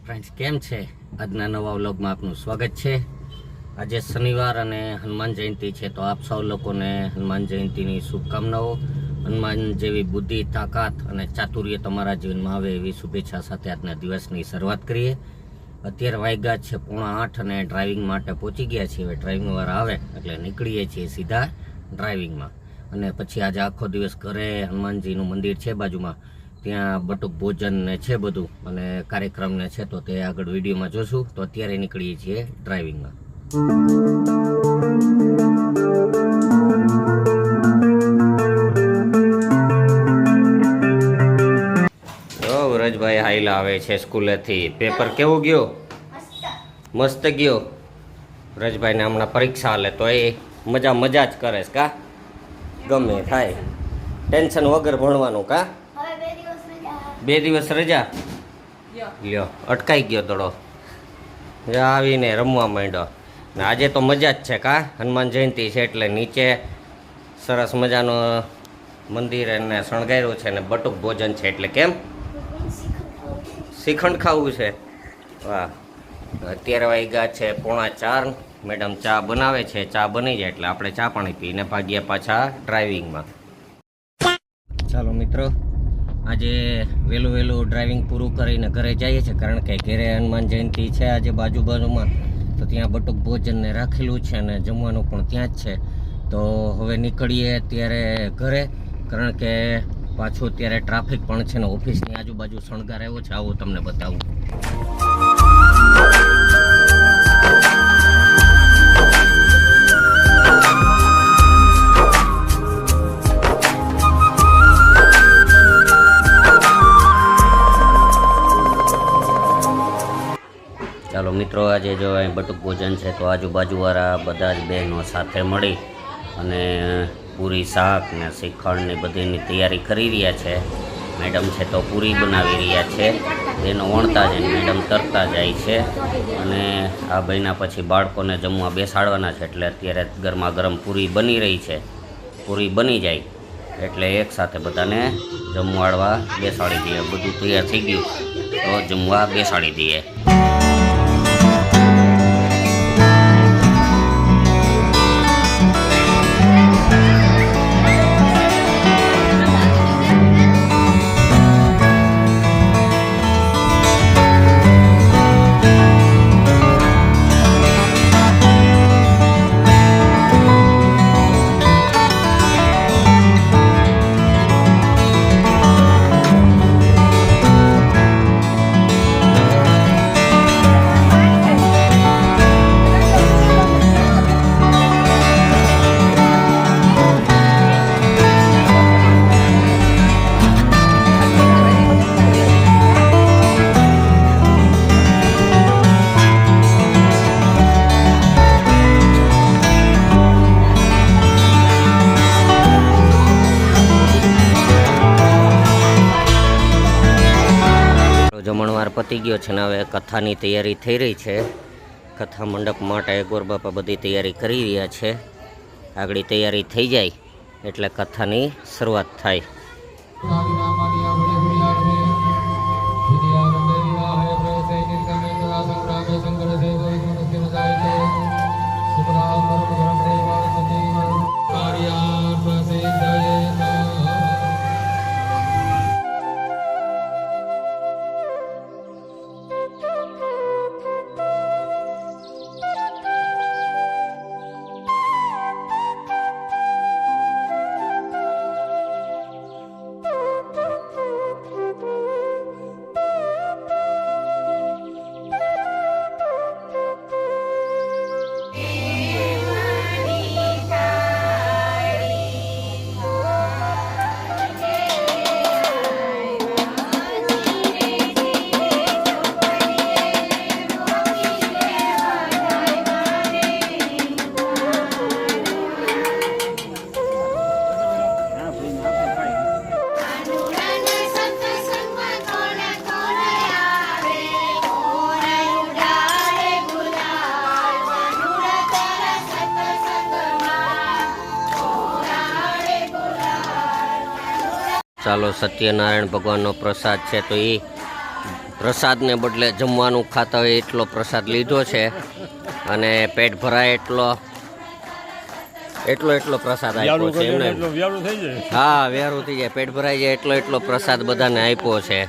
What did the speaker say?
Friends, કેમ છે? આજના નવા વ્લોગમાં આપનું સ્વાગત છે। આજે શનિવાર અને હનુમાન જયંતિ છે, તો આપ સૌ લોકોને હનુમાન જયંતિની શુભકામનાઓ। હનુમાન જેવી બુદ્ધિ, તાકાત અને ચાતુર્ય તમારા જીવનમાં આવે એવી શુભેચ્છા સાથે આજના દિવસની શરૂઆત કરીએ। અત્યારે વાગ્યા છે 7:30 અને ડ્રાઇવિંગ માટે પહોંચી ગયા છીએ। હવે ડ્રાઇવિંગ વાળા આવે એટલે નીકળીએ છીએ સીધા ડ્રાઇવિંગમાં। અને પછી આજે આખો દિવસ ઘરે હનુમાનજીનું મંદિર છે બાજુમાં, ત્યાં બટુક ભોજન ને છે બધું અને કાર્યક્રમ ને છે, તો તે આગળ વિડીયોમાં જોશું। તો અત્યારે નીકળીએ છીએ ડ્રાઇવિંગમાં। વ્રજભાઈ હાઈલા આવે છે સ્કૂલેથી। પેપર કેવું ગયો? મસ્ત ગયો। વ્રજભાઈને હમણાં પરીક્ષા હાલે તો એ મજા જ કરે છે કા? ગમે થાય, ટેન્શન વગર ભણવાનું કા? 2 દિવસ રજા લ્યો, અટકાઈ ગયો થોડો, આવીને રમવા માંડ્યો ને। આજે તો મજા જ છે કા? હનુમાન જયંતિ છે એટલે નીચે સરસ મજાનું મંદિર એને શણગાર્યું છે ને બટુક ભોજન છે, એટલે કેમ શ્રીખંડ ખાવું છે? વાહ! અત્યારે વાગ્યા છે 3:45। મેડમ ચા બનાવે છે, ચા બની જાય એટલે આપણે ચા પાણી પીને ભાગ્યા પાછા ડ્રાઇવિંગમાં। ચાલો મિત્રો, આજે વહેલું ડ્રાઇવિંગ પૂરું કરીને ઘરે જઈએ છીએ, કારણ કે ઘરે હનુમાન જયંતિ છે આજે બાજુમાં, તો ત્યાં બટુક ભોજનને રાખેલું છે અને જમવાનું પણ ત્યાં જ છે। તો હવે નીકળીએ અત્યારે ઘરે, કારણ કે પાછું અત્યારે ટ્રાફિક પણ છે ને ઓફિસની આજુબાજુ શણગાર આવ્યો છે, આવું તમને બતાવું। ચાલો મિત્રો, આજે જો અહીં બટુક ભોજન છે તો આજુબાજુવાળા બધા જ બહેનો સાથે મળી અને પૂરી, શાક ને શ્રીખંડની બધીની તૈયારી કરી રહ્યા છે। મેડમ છે તો પૂરી બનાવી રહ્યા છે, એનો વણતા જાય, મેડમ તરતા જાય છે અને આ બન્યા પછી બાળકોને જમવા બેસાડવાના છે, એટલે અત્યારે ગરમા ગરમ પૂરી બની રહી છે। પૂરી બની જાય એટલે એકસાથે બધાને જમવાડવા બેસાડી દઈએ। બધું તૈયાર થઈ ગયું તો જમવા બેસાડી દઈએ। જમણવાર પતી ગયો છે ને હવે કથાની તૈયારી થઈ રહી છે। કથા મંડપ માટે ગોરબાપા બધી તૈયારી કરી રહ્યા છે। આગળ તૈયારી થઈ જાય એટલે કથાની શરૂઆત થાય। ચાલો સત્યનારાયણ ભગવાનનો પ્રસાદ છે તો એ પ્રસાદને બદલે જમવાનું ખાતા હોય એટલો પ્રસાદ લીધો છે અને પેટ ભરાય એટલો પ્રસાદ આપ્યો છે એમને. હા, વ્યારું થઈ જાય, પેટ ભરાઈ જાય એટલો પ્રસાદ બધાને આપ્યો છે.